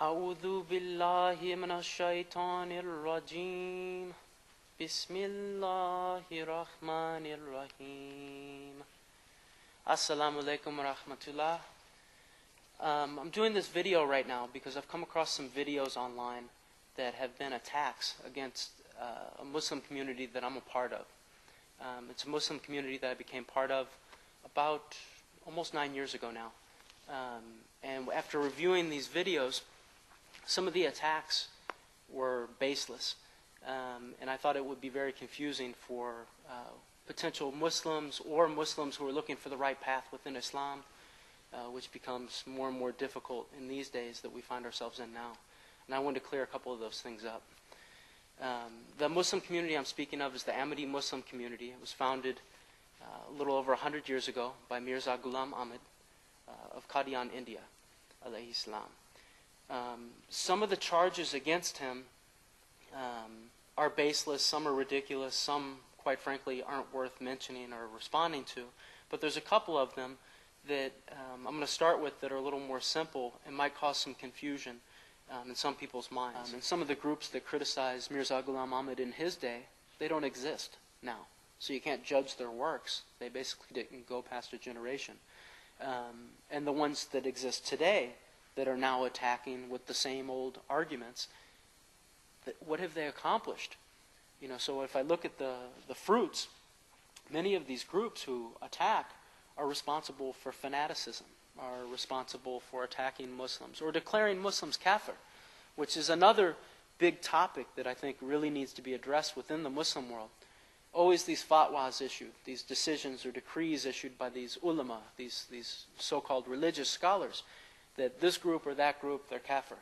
أعوذ بالله من الشيطان الرجيم بسم الله الرحمن الرحيم Assalamu alaikum wa rahmatullah. I'm doing this video right now because I've come across some videos online that have been attacks against a Muslim community that I'm a part of. It's a Muslim community that I became part of about almost 9 years ago now. And after reviewing these videos, some of the attacks were baseless. And I thought it would be very confusing for potential Muslims or Muslims who are looking for the right path within Islam, which becomes more and more difficult in these days that we find ourselves in now. And I wanted to clear a couple of those things up. The Muslim community I'm speaking of is the Ahmadi Muslim community. It was founded a little over 100 years ago by Mirza Ghilam Ahmad of Qadiani, India, alayhi salam. Some of the charges against him are baseless, some are ridiculous, some, quite frankly, aren't worth mentioning or responding to. But there's a couple of them that I'm going to start with that are a little more simple and might cause some confusion in some people's minds. And some of the groups that criticize Mirza Ghilam Ahmad in his day, they don't exist now. So you can't judge their works. They basically didn't go past a generation. And the ones that exist today that are now attacking with the same old arguments, what have they accomplished? You know, so if I look at the fruits, many of these groups who attack are responsible for fanaticism, are responsible for attacking Muslims, or declaring Muslims kafir, which is another big topic that I think really needs to be addressed within the Muslim world. Always these fatwas issued, these decisions or decrees issued by these ulama, these so-called religious scholars, that this group or that group, they're kafir.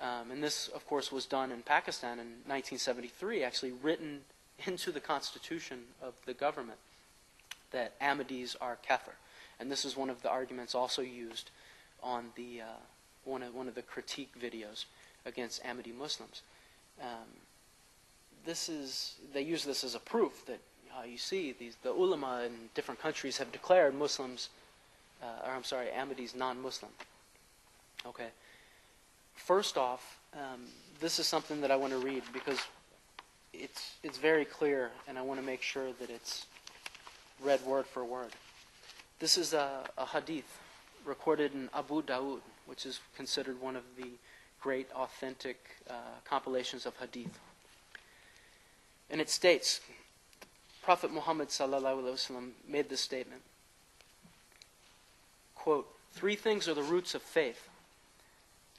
And this, of course, was done in Pakistan in 1973, actually written into the constitution of the government that Ahmadis are kafir. And this is one of the arguments also used on the one of the critique videos against Ahmadi Muslims. They use this as a proof that you see the ulama in different countries have declared Muslims, Ahmadis non-Muslim. Okay. First off, this is something that I want to read because it's very clear, and I want to make sure that it's read word for word. This is a hadith recorded in Abu Dawood, which is considered one of the great authentic compilations of hadith. And it states, Prophet Muhammad made this statement, quote, "3 things are the roots of faith: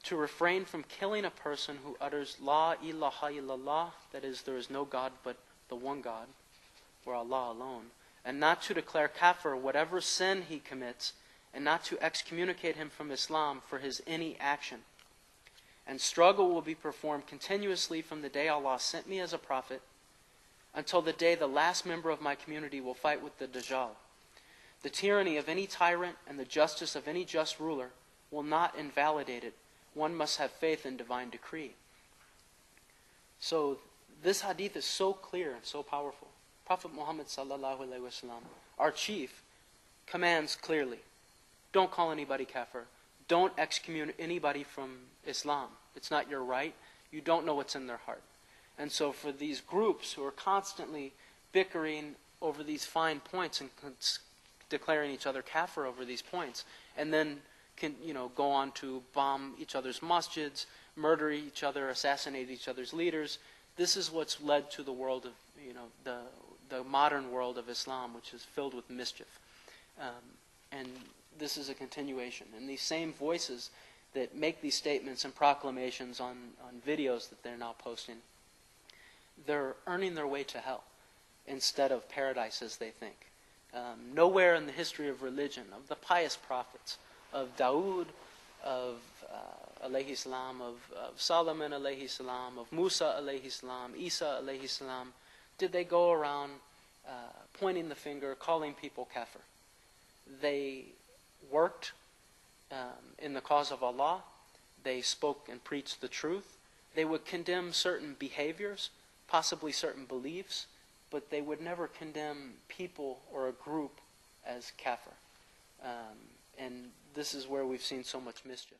to refrain from killing a person who utters La ilaha illallah, that is, there is no God but the one God, or Allah alone, and not to declare kafir whatever sin he commits, and not to excommunicate him from Islam for his any action. And struggle will be performed continuously from the day Allah sent me as a prophet until the day the last member of my community will fight with the Dajjal. The tyranny of any tyrant and the justice of any just ruler will not invalidate it. One must have faith in divine decree." So this hadith is so clear and so powerful. Prophet Muhammad ﷺ, our chief, commands clearly, don't call anybody kafir. Don't excommunicate anybody from Islam. It's not your right. You don't know what's in their heart. And so for these groups who are constantly bickering over these fine points and declaring each other kafir over these points, and then can, go on to bomb each other's masjids, murder each other, assassinate each other's leaders, this is what's led to the world of, the modern world of Islam, which is filled with mischief. And this is a continuation. And these same voices that make these statements and proclamations on videos that they're now posting, they're earning their way to hell instead of paradise as they think. Nowhere in the history of religion, of the pious prophets, of Dawood, of alayhi salam, of Solomon alayhi salam, of Musa alayhi salam, Isa alayhi salam, did they go around pointing the finger, calling people kafir. They worked in the cause of Allah. They spoke and preached the truth. They would condemn certain behaviors, possibly certain beliefs, but they would never condemn people or a group as kafir. And this is where we've seen so much mischief.